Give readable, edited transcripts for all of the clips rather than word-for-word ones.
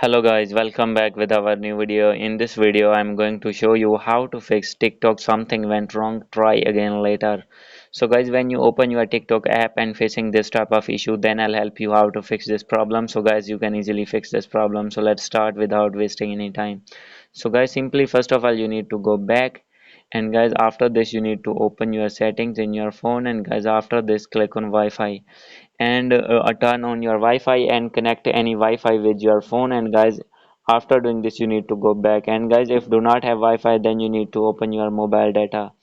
Hello guys, welcome back with our new video. In this video, I'm going to show you how to fix TikTok. Something went wrong, try again later. So guys, when you open your TikTok app and facing this type of issue, then I'll help you how to fix this problem. So guys, you can easily fix this problem. So let's start without wasting any time. So guys, simply first of all, you need to go back, and guys after this you need to open your settings in your phone, and guys after this click on Wi-Fi, and turn on your Wi-Fi and connect any Wi-Fi with your phone. And guys after doing this you need to go back, and guys if do not have Wi-Fi then you need to open your mobile data.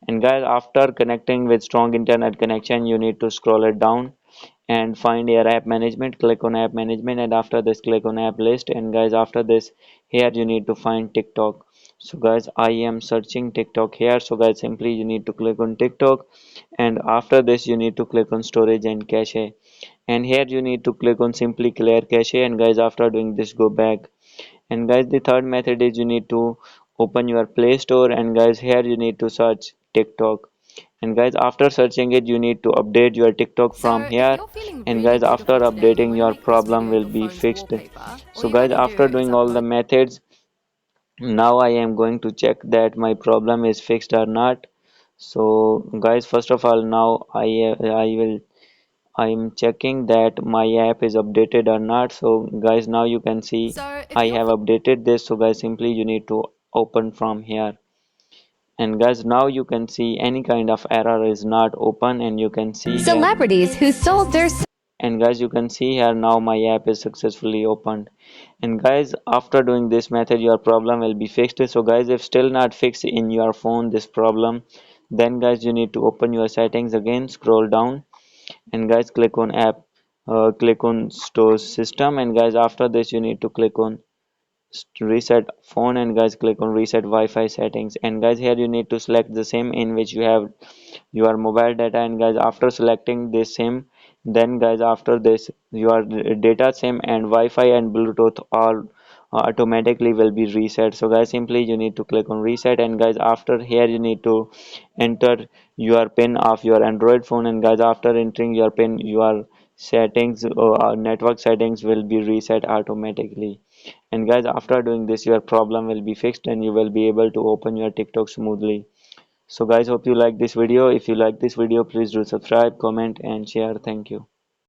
And guys after connecting with strong internet connection you need to scroll it down and find your app management. Click on app management, and after this click on app list, and guys after this here you need to find TikTok. So guys I am searching TikTok here. So guys simply you need to click on TikTok, and after this you need to click on storage and cache, and here you need to click on simply clear cache. And guys after doing this go back, and guys the third method is you need to open your Play Store, and guys here you need to search TikTok. And guys after searching it you need to update your TikTok from So, if here. you're feeling And really guys after beautiful today, you updating want to your make this problem video will your be phone's fixed. wallpaper, all So you got guys to do after is doing all the upload. methods, now I am going to check that my problem is fixed or not. So guys first of all now I'm checking that my app is updated or not. So guys now you can see So, if I you're have updated this. So guys simply you need to open from here, and guys now you can see any kind of error is not open, and you can see here. celebrities who sold their And guys you can see here now my app is successfully opened. And guys after doing this method your problem will be fixed. So guys if still not fixed in your phone this problem, then guys you need to open your settings again, scroll down, and guys click on app, click on store system, and guys after this you need to click on reset phone, and guys click on reset Wi-Fi settings. And guys here you need to select the same in which you have your mobile data. And guys after selecting this sim, then guys after this your data sim and Wi-Fi and Bluetooth all automatically will be reset. So guys simply you need to click on reset, and guys after here you need to enter your pin of your Android phone. And guys after entering your pin your settings network settings will be reset automatically. And guys after doing this your problem will be fixed, and you will be able to open your TikTok smoothly. So guys hope you like this video. If you like this video please do subscribe, comment and share. Thank you.